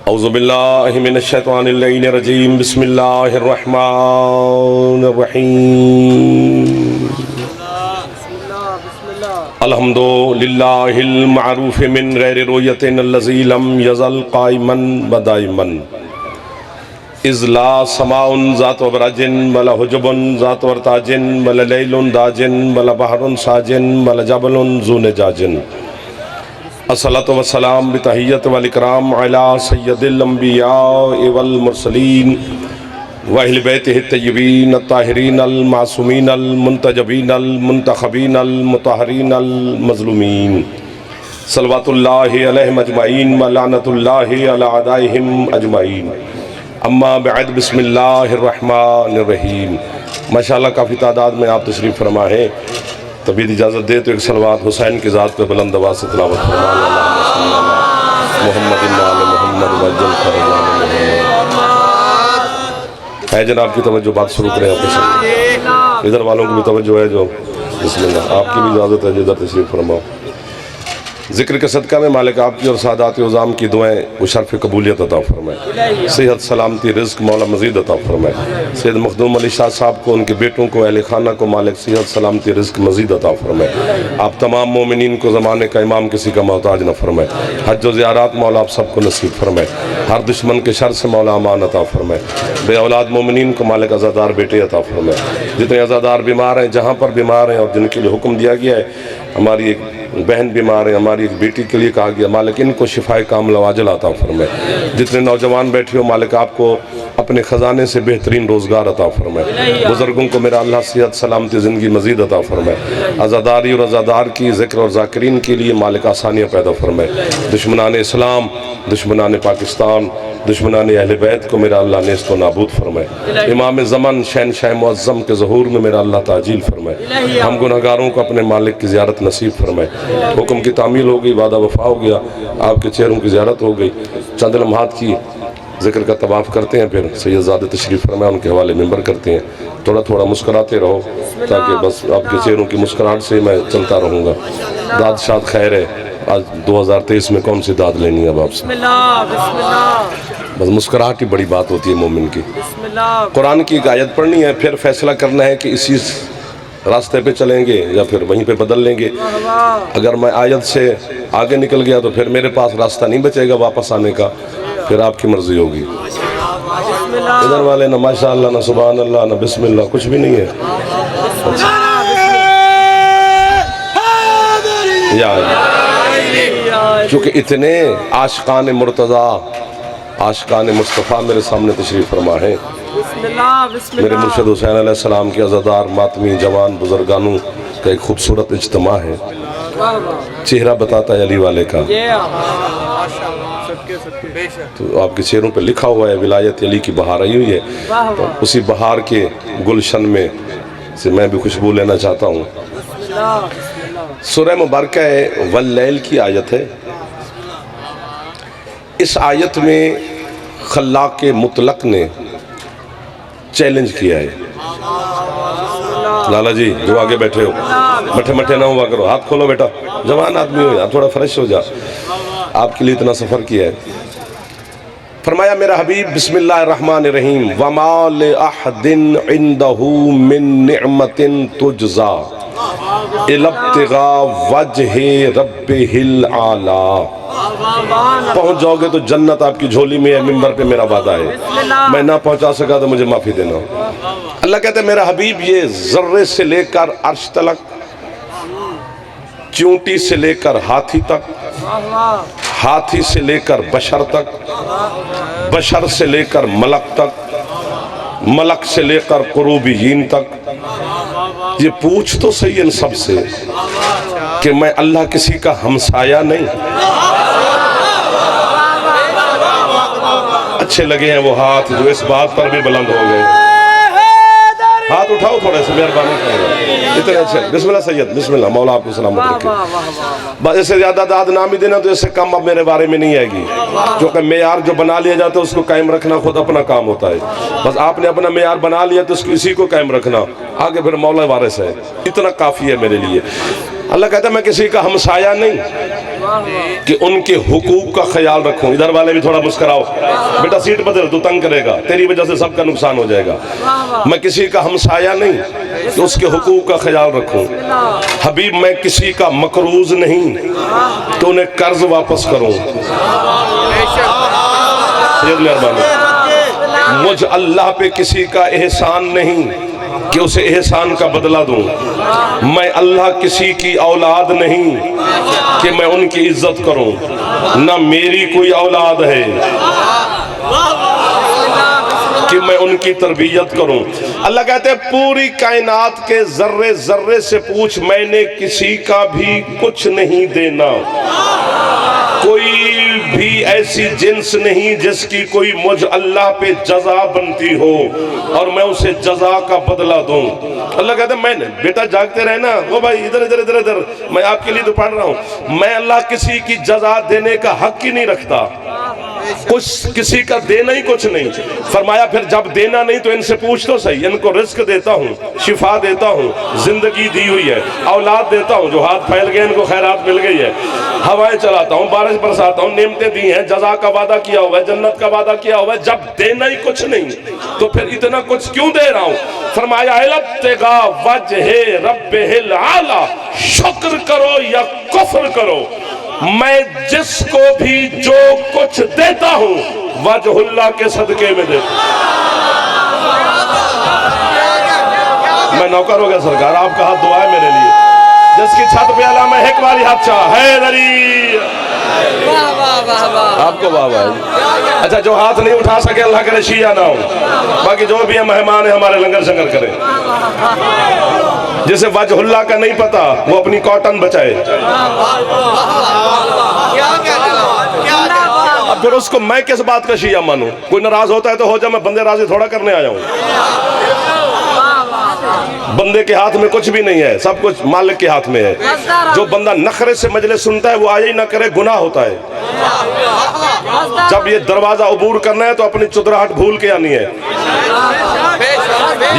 اعوذ باللہ من الشیطان اللعین الرجیم بسم اللہ الرحمن الرحیم الحمدللہ المعروف من غیر رویت الذی لم یزل قائما و دائما اذ لا سماء ذات برج ولا حجب ذات ورتاج ولا لیل داج ولا بحر ساج ولا جبل ذو نجاج الصلاة والسلام بتحیت والاکرام علی سید الانبیاء والمرسلین واہل بیتہ الطیبین الطاہرین المعصومین المنتجبین المنتخبین المطہرین المظلومین صلوات اللہ علیہم اجمعین ولعنت اللہ علی اعدائہم اجمعین اما بعد بسم اللہ الرحمن الرحیم۔ ماشاءاللہ کافی تعداد میں آپ تشریف فرما ہے، طبیعت اجازت دے تو ایک صلوات حسین کی ذات پہ بلند آواز سے تلاوت فرمان اللہم صلی اللہ محمد آل محمد وجل فرمان محمد۔ ہے جناب کی توجہ، بات شروع کریں آپ کے ادھر والوں کی بھی توجہ ہے جو بسم اللہ، آپ کی بھی اجازت ہے جو ادھر تشریف فرماؤ۔ ذکر کے صدقہ میں مالک آپ کی اور سادات عظام کی دعائیں وہ شرف قبولیت عطا فرمائے، صحت سلامتی رزق مولا مزید عطا فرمائے۔ سید مخدوم علی شاہ صاحب کو، ان کے بیٹوں کو، اہل خانہ کو مالک صحت سلامتی رزق مزید عطا فرمائے۔ آپ تمام مومنین کو زمانے کا امام کسی کا محتاج نہ فرمائے۔ حج و زیارات مولا آپ سب کو نصیب فرمائے، ہر دشمن کے شر سے مولا امان عطا فرمائے۔ بے اولاد مومنین کو مالک عزادار بیٹے عطا فرمائے۔ جتنے عزادار بیمار ہیں، جہاں پر بیمار ہیں اور جن کے لیے حکم دیا گیا ہے، ہماری ایک بہن بیمار ہیں، ہماری ایک بیٹی کے لیے کہا گیا مالک ان کو شفائے کاملہ واجل عطا فرمائے۔ جتنے نوجوان بیٹھے ہو مالک آپ کو اپنے خزانے سے بہترین روزگار عطا فرمائے۔ بزرگوں کو میرا اللہ صحت سلامتی زندگی مزید عطا فرمائے۔ عزاداری اور عزادار کی ذکر اور ذاکرین کے لیے مالک آسانیاں پیدا فرمائے۔ دشمنان اسلام، دشمنان پاکستان، دشمنان اہل بیت کو میرا اللہ نیست و نابود فرمائے۔ امام زمن شہنشاہ معظم کے ظہور میں میرا اللہ تعجیل فرمائے۔ ہم گناہگاروں کو اپنے مالک کی زیارت نصیب فرمائے۔ حکم کی تعمیل ہو گئی، وعدہ وفا ہو گیا، آپ کے چہروں کی زیارت ہو گئی۔ چند لمحات کی ذکر کا طواف کرتے ہیں، پھر سید زادہ تشریف فرمائے، ان کے حوالے منبر کرتے ہیں۔ تھوڑا تھوڑا مسکراتے رہو تاکہ بس آپ کے چہروں کی مسکراہٹ سے میں چلتا رہوں گا۔ داد شاد خیر ہے، آج 2023 میں کون سی داد لینی ہے اب آپ سے؟ بس مسکراہٹ ہی بڑی بات ہوتی ہے مومن کی۔ قرآن کی ایک آیت پڑھنی ہے، پھر فیصلہ کرنا ہے کہ اسی راستے پہ چلیں گے یا پھر وہیں پہ بدل لیں گے۔ اگر میں آیت سے آگے نکل گیا تو پھر میرے پاس راستہ نہیں بچے گا واپس آنے کا، پھر آپ کی مرضی ہوگی۔ ادھر والے نہ ماشاءاللہ نہ سبحان اللہ نہ بسم اللہ، کچھ بھی نہیں ہے۔ چونکہ اتنے عاشقان مرتضیٰ، عاشقان مصطفیٰ میرے سامنے تشریف فرما ہے۔ میرے مرشد حسین علیہ السلام کے عزادار ماتمی جوان بزرگانوں کا ایک خوبصورت اجتماع ہے۔ چہرہ بتاتا ہے علی والے کا، تو آپ کے چہروں پہ لکھا ہوا ہے ولایت علی کی بہار آئی ہوئی ہے، تو اسی بہار کے گلشن میں سے میں بھی خوشبو لینا چاہتا ہوں۔ سورہ مبارکہ واللیل کی آیت ہے۔ اس آیت میں خلاق مطلق نے چیلنج کیا ہے۔ لالا جی جو آگے بیٹھے ہو، مٹھے مٹھے نہ ہوا کرو، ہاتھ کھولو بیٹا، جوان آدمی ہو یا تھوڑا فریش ہو جا، آپ کے لیے اتنا سفر کیا ہے۔ فرمایا میرا حبیب بسم اللہ الرحمن الرحیم وَمَا لِأَحْدٍ عِنْدَهُ مِن نِعْمَةٍ تُجْزَى إِلَى ابْتِغَاءِ وَجْهِ رَبِّهِ الْأَعْلَىٰ۔ پہنچ جاؤ گے تو جنت آپ کی جھولی میں ہے، منبر پہ میرا وعدہ ہے، میں نہ پہنچا سکا تو مجھے معافی دینا۔ اللہ کہتے ہیں میرا حبیب یہ ذرے سے لے کر عرش تلک، چونٹی سے لے کر ہاتھی تک، ہاتھی سے لے کر بشر تک، بشر سے لے کر ملک تک، ملک سے لے کر قروبیین تک، یہ پوچھ تو صحیح ان سب سے کہ میں اللہ کسی کا ہمسایہ نہیں۔ اچھے لگے ہیں وہ ہاتھ جو اس بات پر بھی بلند ہو گئے۔ ہاتھ اٹھاؤ تھوڑے سے، مہربانی کریں، اتنے اچھے۔ بسم اللہ سید، بسم اللہ، مولا آپ کو سلامت رکھے۔ بس اس سے زیادہ داد نہ بھی دینا تو اس سے کم اب میرے بارے میں نہیں آئے گی، کیونکہ معیار جو بنا لیا جاتا ہے اس کو قائم رکھنا خود اپنا کام ہوتا ہے۔ بس آپ نے اپنا معیار بنا لیا تو اس کو اسی کو قائم رکھنا، آگے پھر مولا وارث ہے، اتنا کافی ہے میرے لیے۔ اللہ کہتا ہے میں کسی کا ہمسایہ نہیں، کہ ان کے حقوق کا خیال رکھوں. ادھر والے بھی تھوڑا مسکراؤ. بیٹا سیٹ بدل تو تنگ کرے گا, تیری وجہ سے سب کا نقصان ہو جائے گا. میں کسی کا ہمسایہ نہیں کہ اس کے حقوق کا خیال رکھوں. حبیب میں کسی کا مقروض نہیں کہ انہیں قرض واپس کروں. مجھ اللہ پہ کسی کا احسان نہیں کہ اسے احسان کا بدلہ دوں. میں اللہ کسی کی اولاد نہیں کہ میں ان کی عزت کروں. نہ میری کوئی اولاد ہے کہ میں ان کی تربیت کروں. اللہ کہتے ہیں پوری کائنات کے ذرے ذرے سے پوچھ, میں نے کسی کا بھی کچھ نہیں دینا. کوئی بھی ایسی جنس نہیں جس کی کوئی مجھ اللہ پہ جزا بنتی ہو اور میں اسے جزا کا بدلہ دوں. اللہ کہتے ہیں میں نے بیٹا جاگتے رہنا, وہ بھائی ادھر ادھر ادھر ادھر, میں آپ کے لیے تو پڑھ رہا ہوں. میں اللہ کسی کی جزا دینے کا حق ہی نہیں رکھتا, کچھ کسی کا دینا ہی کچھ نہیں. فرمایا پھر جب دینا نہیں تو ان سے پوچھ تو صحیح. ان کو رزق دیتا ہوں, شفا دیتا ہوں, زندگی دی ہوئی ہے, اولاد دیتا ہوں, جو ہاتھ پھیل گئے ان کو خیرات مل گئی ہے, ہوائیں چلاتا ہوں, بارش برساتا ہوں, نعمتیں دی ہیں, جزا کا وعدہ کیا ہوا ہے, جنت کا وعدہ کیا ہوا ہے. جب دینا ہی کچھ نہیں تو پھر اتنا کچھ کیوں دے رہا ہوں؟ فرمایا ابتغاء وجہ ربہ الاعلی, شکر کرو یا کفر کرو. میں جس کو بھی جو کچھ دیتا ہوں وجہ اللہ کے صدقے میں دیتا ہوں. میں نوکر ہو گیا سرکار, آپ کا ہاتھ دعا ہے میرے لیے. جس کی چھت پہ علامہ ایک باری ہاتھ چاہ حیدری, آپ کو واہ واہ. اچھا جو ہاتھ نہیں اٹھا سکے اللہ کرے شیعہ نہ ہو, باقی جو بھی مہمان ہیں ہمارے لنگر شنگر کریں. جسے وجہ اللہ کا نہیں پتا وہ اپنی کاٹن بچائے. اب پھر اس کو میں کس بات کا شیعہ مانوں؟ کوئی ناراض ہوتا ہے تو ہو جائے, میں بندے راضی تھوڑا کرنے آیا ہوں. بندے کے ہاتھ میں کچھ بھی نہیں ہے, سب کچھ مالک کے ہاتھ میں ہے. جو بندہ نخرے سے مجلس سنتا ہے وہ آیا ہی نہ کرے, گناہ ہوتا ہے. جب یہ دروازہ عبور کرنا ہے تو اپنی چدراہٹ بھول کے آنی ہے.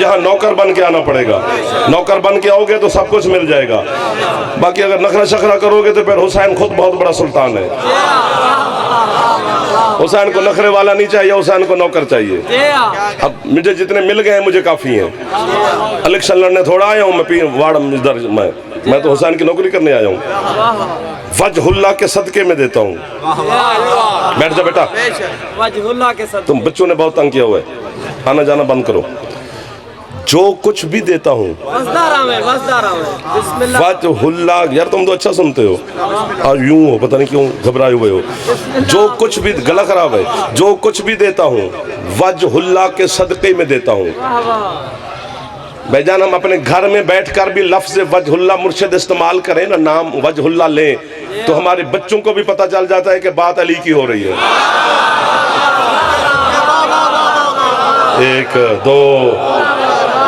یہاں نوکر بن کے آنا پڑے گا. نوکر بن کے آؤ گے تو سب کچھ مل جائے گا. باقی اگر نخرہ شخرہ کرو گے تو پھر حسین خود بہت بڑا سلطان ہے. حسین کو نخرے والا نہیں چاہیے, حسین کو نوکر چاہیے. اب مجھے جتنے مل گئے ہیں مجھے کافی ہیں. الیکشن لڑنے تھوڑا آیا ہوں میں وارڈ میں تو حسین کی نوکری کرنے آیا ہوں. وجہ اللہ کے صدقے میں دیتا ہوں. بیٹھ جا بیٹا, وجہ اللہ کے صدقے. تم بچوں نے بہت تنگ کیا ہوا ہے, آنا جانا بند کرو. جو کچھ بھی دیتا ہوں وجہ اللہ. یار تم تو اچھا سنتے ہو, آج یوں ہو پتہ نہیں کیوں گھبرائے ہوئے ہو. جو کچھ بھی, گلا خراب ہے, جو کچھ بھی دیتا ہوں وجہ اللہ کے صدقے میں دیتا ہوں. بھائی جان ہم اپنے گھر میں بیٹھ کر بھی لفظ وجہ اللہ مرشد استعمال کریں نا, نام وجہ اللہ لیں, تو ہمارے بچوں کو بھی پتہ چل جاتا ہے کہ بات علی کی ہو رہی ہے. ایک دو,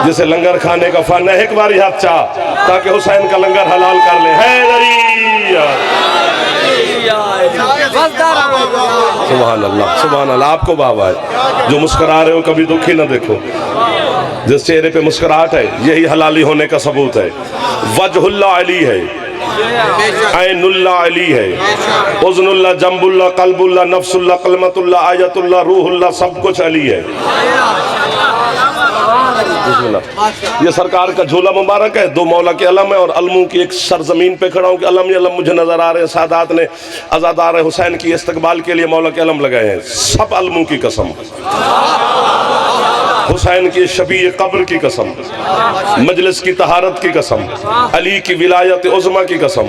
جسے لنگر کھانے کا فن ہے ایک باری ہاتھ چاہ تاکہ حسین کا لنگر حلال کر لیں. حیدری, سبحان اللہ سبحان اللہ. آپ کو بابا ہے جو مسکرا رہے ہو, کبھی دکھی نہ دیکھو. جس چہرے پہ مسکراہٹ ہے یہی حلالی ہونے کا ثبوت ہے. وجہ اللہ علی ہے, عین اللہ علی ہے, اذن اللہ, جنب اللہ, قلب اللہ, نفس اللہ, کلمت اللہ, آیت اللہ, روح اللہ, سب کچھ علی ہے. یہ سرکار کا جھولا مبارک ہے, دو مولا کے علم ہے, اور علموں کی ایک سرزمین پہ کھڑا ہوں کہ علم ہی علم مجھے نظر آ رہے ہیں. سادات نے عزادار حسین کی استقبال کے لیے مولا کے علم لگائے ہیں. سب علموں کی قسم, حسین کی شبیہ قبر کی قسم, مجلس کی طہارت کی قسم, علی کی ولایت عظمہ کی قسم,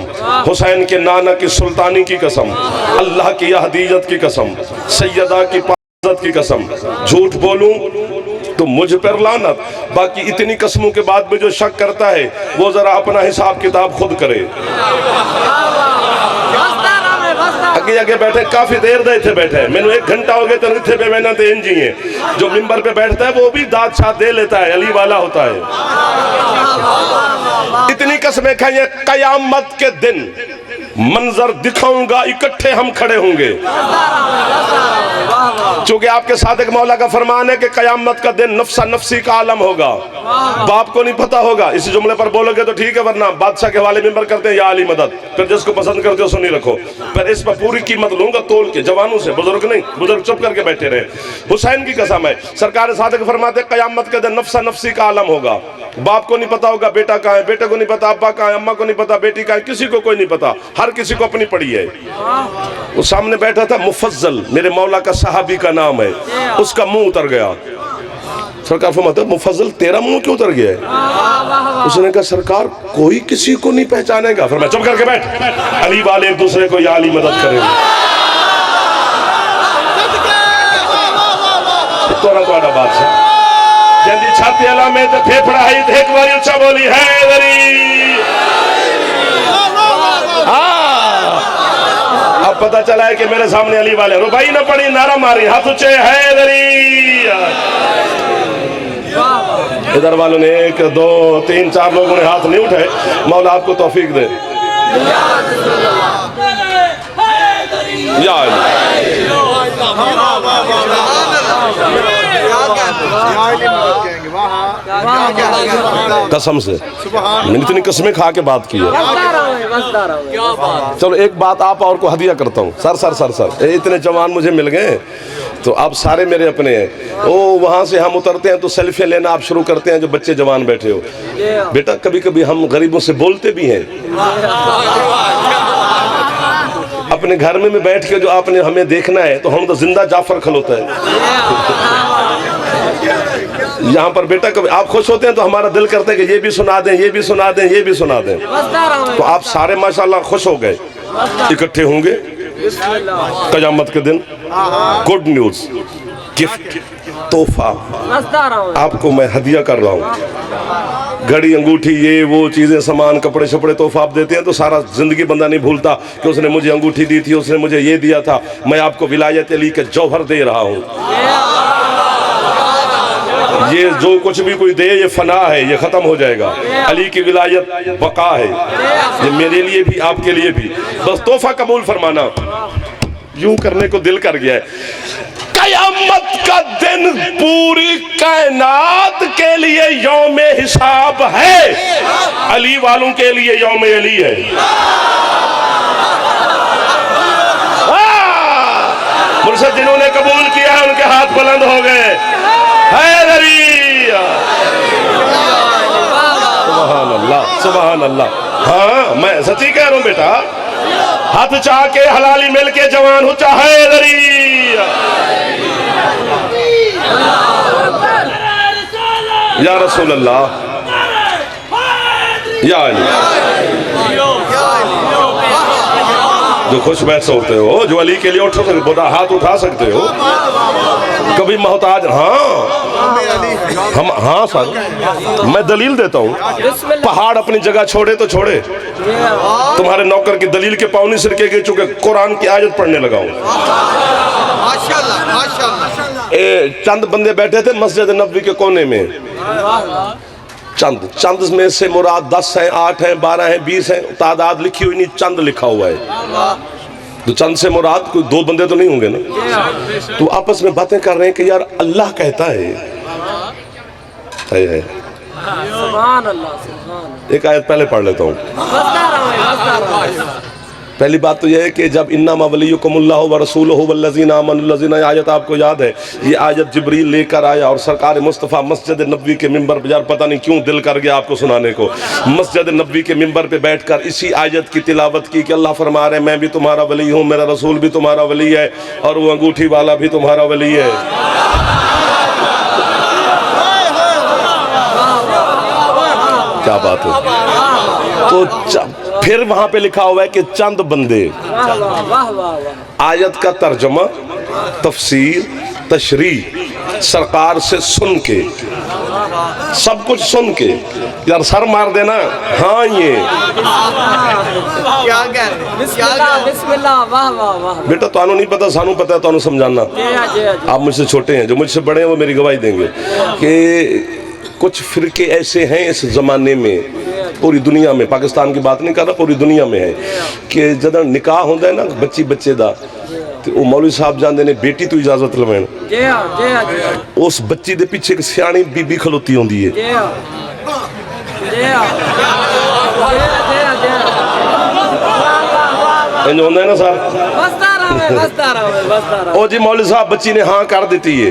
حسین کے نانا کی سلطانی کی قسم, اللہ کی یہدیت کی قسم, سیدہ کی پاکیزگی کی قسم. جھوٹ بولوں تو مجھ پر لعنت. باقی اتنی قسموں کے بعد میں جو شک کرتا ہے وہ ذرا اپنا حساب کتاب خود کرے. اگے بیٹھے کافی دیر دے تھے بیٹھے, میں نے 1 گھنٹہ ہو گئے تو اتھے پہ میں نہ تے انجی ہیں. جو منبر پہ بیٹھتا ہے وہ بھی داد چھا دے لیتا ہے, علی والا ہوتا ہے. اتنی قسمیں کھائیں, قیامت کے دن منظر دکھاؤں گا, اکٹھے ہم کھڑے ہوں گے. چونکہ آپ کے صادق مولا کا فرمان ہے کہ قیامت کا دن نفسا نفسی کا عالم ہوگا، باپ کو نہیں پتہ ہوگا۔ اس جملے پر بولو گے تو ٹھیک ہے، ورنہ بادشاہ کے حوالے ممبر کرتے ہیں یا علی مدد، پھر جس کو پسند کرتے ہو سنی رکھو۔ پھر اس پر پوری قیمت لوں گا تول کے، جوانوں سے، بزرگ نہیں، بزرگ چپ کر کے بیٹھے رہے۔ حسین کی قسم ہے، سرکار صادق فرماتے ہیں قیامت کے دن نفسا نفسی کا عالم ہوگا، باپ کو نہیں پتا ہوگا بیٹا کہاں ہے، بیٹے کو نہیں پتا ابا کہاں ہے، اماں کو نہیں پتا بیٹی کہاں ہے، کسی کو کوئی نہیں پتا، ہر کسی کو اپنی پڑی ہے۔ وہ سامنے بیٹھا تھا مفضل، میرے مولا کا صحابی کا نام ہے، اس کا منہ اتر گیا۔ سرکار فرماتے ہیں مفضل تیرا منہ کیوں اتر گیا ہے؟ اس نے کہا سرکار کوئی کسی کو نہیں پہچانے گا۔ فرمایا چپ کر کے بیٹھ، علی والے ایک دوسرے کو یا علی مدد کریں گے۔ تو نہ کوئی بادشاہ جندی چھاتی علامے تے پھیپڑا ہے تے ایک باری اچھا بولی حیدری۔ اب پتہ چلا ہے کہ میرے سامنے علی والے ربائی نہ پڑی، نعرہ ماری، ہاتھ اچھے حیدری۔ ادھر والوں نے 1 2 3 4 لوگوں نے ہاتھ نہیں اٹھائے، مولا آپ کو توفیق دے۔ یا علی قسم سے میں نے اتنی قسمیں کھا کے بات کی ہے۔ چلو ایک بات آپ اور کو ہدیہ کرتا ہوں، سر اتنے جوان مجھے مل گئے تو آپ سارے میرے اپنے ہیں۔ وہاں سے ہم اترتے ہیں تو سیلفی لینا آپ شروع کرتے ہیں، جو بچے جوان بیٹھے ہو بیٹا کبھی کبھی ہم غریبوں سے بولتے بھی ہیں۔ اپنے گھر میں بیٹھ کے جو آپ نے ہمیں دیکھنا ہے تو ہم تو زندہ جعفر کھلوتا ہے۔ یہاں پر بیٹا کبھی آپ خوش ہوتے ہیں تو ہمارا دل کرتا ہے کہ یہ بھی سنا دیں، یہ بھی سنا دیں، یہ بھی سنا دیں۔ تو آپ سارے ماشاءاللہ خوش ہو گئے، اکٹھے ہوں گے قیامت کے دن۔ گڈ نیوز، گفٹ، تحفہ آپ کو میں ہدیہ کر رہا ہوں۔ گھڑی انگوٹھی یہ وہ چیزیں سامان کپڑے شپڑے تحفہ آپ دیتے ہیں تو سارا زندگی بندہ نہیں بھولتا کہ اس نے مجھے انگوٹھی دی تھی، اس نے مجھے یہ دیا تھا۔ میں آپ کو ولایت علی کے جوہر دے رہا ہوں۔ یہ جو کچھ بھی کوئی دے یہ فنا ہے، یہ ختم ہو جائے گا۔ علی کی ولایت بقا ہے، یہ میرے لیے بھی آپ کے لیے بھی۔ بس تحفہ قبول فرمانا۔ یوں کرنے کو دل کر گیا ہے۔ قیامت کا دن پوری کائنات کے لیے یوم حساب ہے، علی والوں کے لیے یوم علی ہے۔ مرشد جنہوں نے قبول کیا ہے ان کے ہاتھ بلند ہو گئے۔ حیدری، سبحان اللہ سبحان اللہ۔ ہاں میں سچی کہہ رہا ہوں بیٹا، ہاتھ چاہ کے حلالی مل کے جوان ہو چاہ حیدری۔ یا رسول اللہ، یا علی۔ جو خوش بیٹھ سکتے ہو، جو علی کے لیے اٹھ سکتے ہو، ہاتھ اٹھا سکتے ہو، کبھی محتاج۔ ہاں سر میں دلیل دیتا ہوں، پہاڑ اپنی جگہ چھوڑے تو چھوڑے، تمہارے نوکر کی دلیل کے پاؤں نہیں سرکے گی، چونکہ قرآن کی آیت پڑھنے لگا ہوں۔ چند بندے بیٹھے تھے مسجد نبوی کے کونے میں، چند میں سے مراد 10 ہیں، 8 ہیں، 12 ہیں، 20 ہیں، تعداد لکھی ہوئی نہیں، چند لکھا ہوا ہے۔ تو چند سے مراد کوئی 2 بندے تو نہیں ہوں گے نا۔ تو آپس میں باتیں کر رہے ہیں کہ یار اللہ کہتا ہے۔ سبحان اللہ۔ ایک آیت پہلے پڑھ لیتا ہوں۔ پہلی بات تو یہ ہے کہ جب انما ولیکم اللہ ورسولہ والذین آمنوا الذین، یہ آیت آپ کو یاد ہے، یہ آیت جبریل لے کر آیا اور سرکار مصطفیٰ مسجد نبوی کے منبر پہ، یار پتہ نہیں کیوں دل کر گیا آپ کو سنانے کو، مسجد نبوی کے منبر پہ بیٹھ کر اسی آیت کی تلاوت کی کہ اللہ فرما رہے ہیں میں بھی تمہارا ولی ہوں، میرا رسول بھی تمہارا ولی ہے، اور وہ انگوٹھی والا بھی تمہارا ولی ہے۔ کیا بات ہے۔ تو پھر وہاں پہ لکھا ہوا ہے کہ چند بندے، آیت کا ترجمہ، تفسیر، تشریح سرکار سے سن کے، سب کچھ سن کے، یار سر مار دینا ہاں یہ بسم اللہ، واہ واہ واہ۔ بیٹا تانوں نہیں پتا، سانوں پتا ہے، تانوں سمجھانا۔ آپ مجھ سے چھوٹے ہیں، جو مجھ سے بڑے ہیں وہ میری گواہی دیں گے کہ کچھ فرقے ایسے ہیں اس زمانے میں، پوری دنیا میں، پاکستان کی بات نہیں کر رہا، پوری دنیا میں ہے کہ جدہ نکاح ہوندہ ہے نا بچی بچے دا، ਤੇ ਉਹ ਮੌਲਵੀ ਸਾਹਿਬ ਜਾਂਦੇ ਨੇ ਬੇਟੀ ਤੋਂ ਇਜਾਜ਼ਤ ਲਵੈਣ। جی ہاں جی ہاں جی ہاں ਉਸ ਬੱਚੀ ਦੇ ਪਿੱਛੇ ਇੱਕ ਸਿਆਣੀ ਬੀਬੀ ਖਲੋਤੀ ਹੁੰਦੀ ਹੈ। جی ہاں جی ہاں جی ہاں جی ہاں ਇੰਜ ਹੁੰਦਾ ਹੈ ਨਾ ਸਰ। بستا رہو بستا رہو بستا رہو ਉਹ ਜੀ ਮੌਲਵੀ ਸਾਹਿਬ ਬੱਚੀ ਨੇ ਹਾਂ ਕਰ ਦਿੱਤੀ ਹੈ,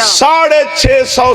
650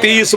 30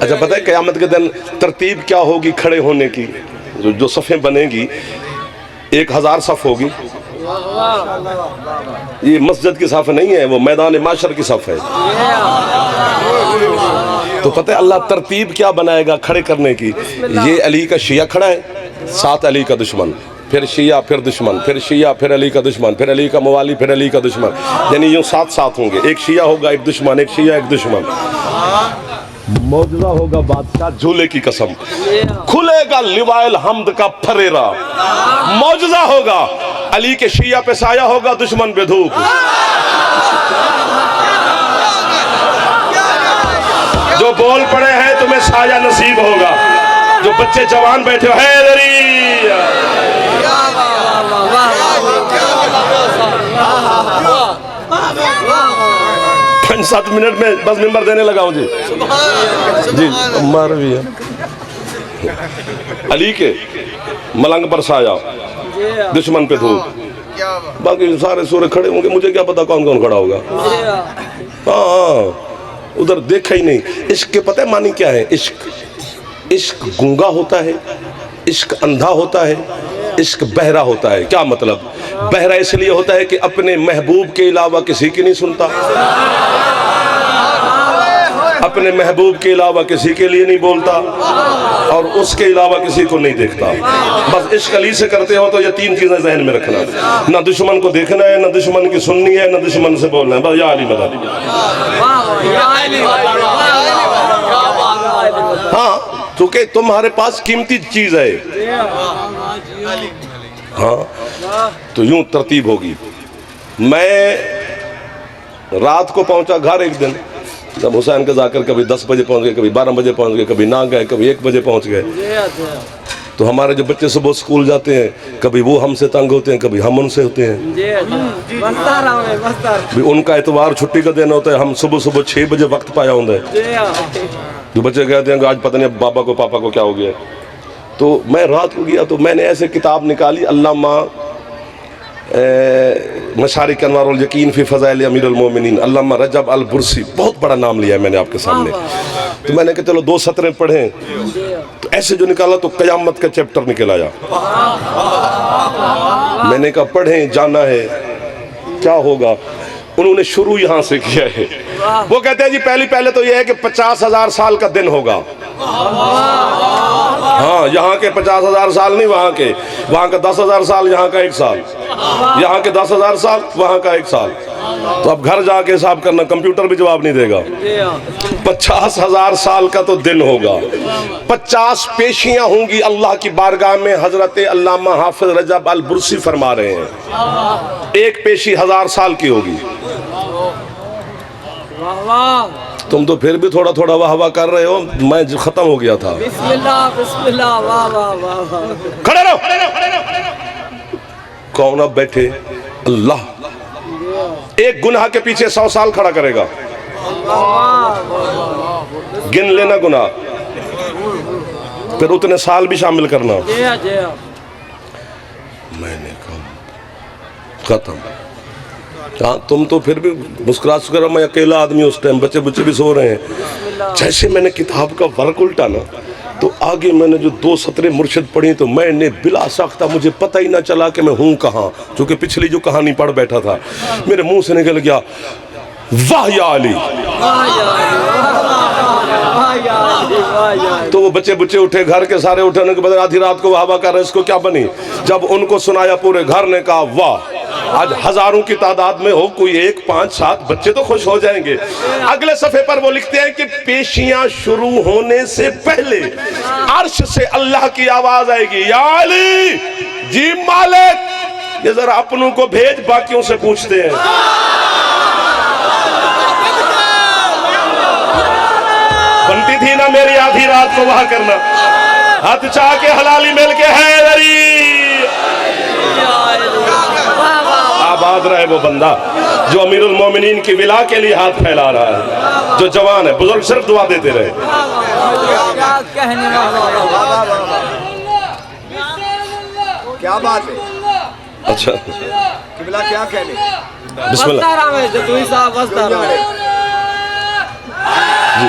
اچھا پتہ ہے قیامت کے دن ترتیب کیا ہوگی کھڑے ہونے کی؟ جو صفیں بنے گی 1000 صف ہوگی. یہ مسجد کی صف نہیں ہے, وہ میدان معاشر کی صف ہے. تو پتہ ہے اللہ ترتیب کیا بنائے گا کھڑے کرنے کی؟ یہ علی کا شیعہ کھڑا ہے, ساتھ علی کا دشمن, پھر شیعہ پھر دشمن, پھر شیعہ پھر علی کا دشمن, پھر علی کا موالی پھر علی کا دشمن, یعنی یوں ساتھ ہوں گے. ایک شیعہ ہوگا ایک دشمن, ایک شیعہ ایک دشمن. معجزہ ہوگا بادشاہ جھولے کی قسم, کھلے گا لوائے الحمد کا پھریرا. معجزہ ہوگا علی کے شیعہ پہ سایہ ہوگا, دشمن پہ دھوپ. جو بول پڑے ہیں تمہیں سایہ نصیب ہوگا. جو بچے جوان بیٹھے ہو حیدری 5-7 منٹ میں بس ممبر دینے لگا ہوں. جی مار بھی ہے علی کے ملنگ پر سایہ, دشمن پہ دھوپ. باقی سارے سورے کھڑے ہوں گے, مجھے کیا پتا کون کون کھڑا ہوگا. ہاں ادھر دیکھا ہی نہیں. عشق کے پتہ معنی کیا ہے؟ عشق گونگا ہوتا ہے, عشق اندھا ہوتا ہے, عشق بہرا ہوتا ہے. کیا مطلب؟ بہرا اس لیے ہوتا ہے کہ اپنے محبوب کے علاوہ کسی کی نہیں سنتا, اپنے محبوب کے علاوہ کسی کے لیے نہیں بولتا, اور اس کے علاوہ کسی کو نہیں دیکھتا. بس عشق علی سے کرتے ہو تو یہ 3 چیزیں ذہن میں رکھنا, نہ دشمن کو دیکھنا ہے, نہ دشمن کی سننی ہے, نہ دشمن سے بولنا ہے. بس یا علی مدد. ہاں چونکہ تمہارے پاس قیمتی چیز ہے. ہاں تو یوں ترتیب ہوگی. میں رات کو پہنچا گھر ایک دن, جب حسین کے ذاکر کبھی 10 بجے پہنچ گئے, کبھی 12 بجے پہنچ گئے, کبھی نہ گئے, کبھی 1 بجے پہنچ گئے. تو ہمارے جو بچے صبح سکول جاتے ہیں, کبھی وہ ہم سے تنگ ہوتے ہیں, کبھی ہم ان سے ہوتے ہیں. ان کا اتوار چھٹی کا دن ہوتا ہے, ہم صبح 6 بجے وقت پایا ہوں. جو بچے کہتے ہیں کہ آج پتہ نہیں بابا کو پاپا کو کیا ہو گیا. تو میں رات کو گیا تو میں نے ایسے کتاب نکالی, علامہ مشارق انوار الیقین فی فضائل امیر المومنین, علامہ رجب البرسی. بہت بڑا نام لیا ہے میں نے آپ کے سامنے. تو میں نے کہا چلو 2 سطریں پڑھیں. تو ایسے جو نکالا تو قیامت کا چیپٹر نکل آیا. میں نے کہا پڑھیں, جانا ہے کیا ہوگا. انہوں نے شروع یہاں سے کیا ہے. وہ کہتے ہیں جی پہلے تو یہ ہے کہ 50,000 سال کا دن ہوگا. ہاں یہاں کے 50,000 سال نہیں, وہاں کا 10,000 سال, یہاں کا 1 سال, یہاں کے 10,000 سال, وہاں کا 1 سال. تو اب گھر جا کے حساب کرنا, کمپیوٹر بھی جواب نہیں دے گا. 50,000 سال کا تو دن ہوگا. 50 پیشیاں ہوں گی اللہ کی بارگاہ میں. حضرت علامہ حافظ رجب البرسی فرما رہے ہیں 1 پیشی 1000 سال کی ہوگی. تم تو پھر بھی تھوڑا تھوڑا واہ واہ کر رہے ہو, میں ختم ہو گیا تھا. بسم اللہ واہ واہ واہ. کھڑے رہو. کون اب بیٹھے؟ اللہ ایک گناہ کے پیچھے 100 سال کھڑا کرے گا. گن لینا گناہ, پھر اتنے سال بھی شامل کرنا. میں نے کہا ختم. ہاں تم تو پھر بھی مسکرات سکر, میں اکیلا آدمی اس ٹائم, بچے بھی سو رہے ہیں. جیسے میں نے کتاب کا ورق الٹا نا, تو آگے میں نے جو 2 سطریں مرشد پڑھی, تو میں نے بلا ساختہ, مجھے پتہ ہی نہ چلا کہ میں ہوں کہاں, چونکہ پچھلی جو کہانی پڑھ بیٹھا تھا میرے منہ سے نکل گیا واہ یا علی. تو وہ بچے اٹھے, گھر کے سارے اٹھنے کے بعد آدھی رات کو واہ کر رہے, اس کو کیا بنی. جب ان کو سنایا پورے گھر نے کہا واہ. آج ہزاروں کی تعداد میں ہو, کوئی 1 5 7 بچے تو خوش ہو جائیں گے. اگلے صفحے پر وہ لکھتے ہیں کہ پیشیاں شروع ہونے سے پہلے عرش سے اللہ کی آواز آئے گی, یا علی جی مالک, یہ ذرا اپنوں کو بھیج, باقیوں سے پوچھتے ہیں. بنتی تھی نا میری آدھی رات کو وہاں کرنا, ہاتھ چاہ کے حلالی مل کے حیدری. آباد رہے وہ بندہ جو امیر المومنین کی ولا کے لیے ہاتھ پھیلا رہا ہے, جو جوان ہے. بزرگ صرف دعا دیتے رہے. کیا بات ہے. اچھا قبلہ کیا کہنے. بسم اللہ. جی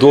2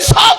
7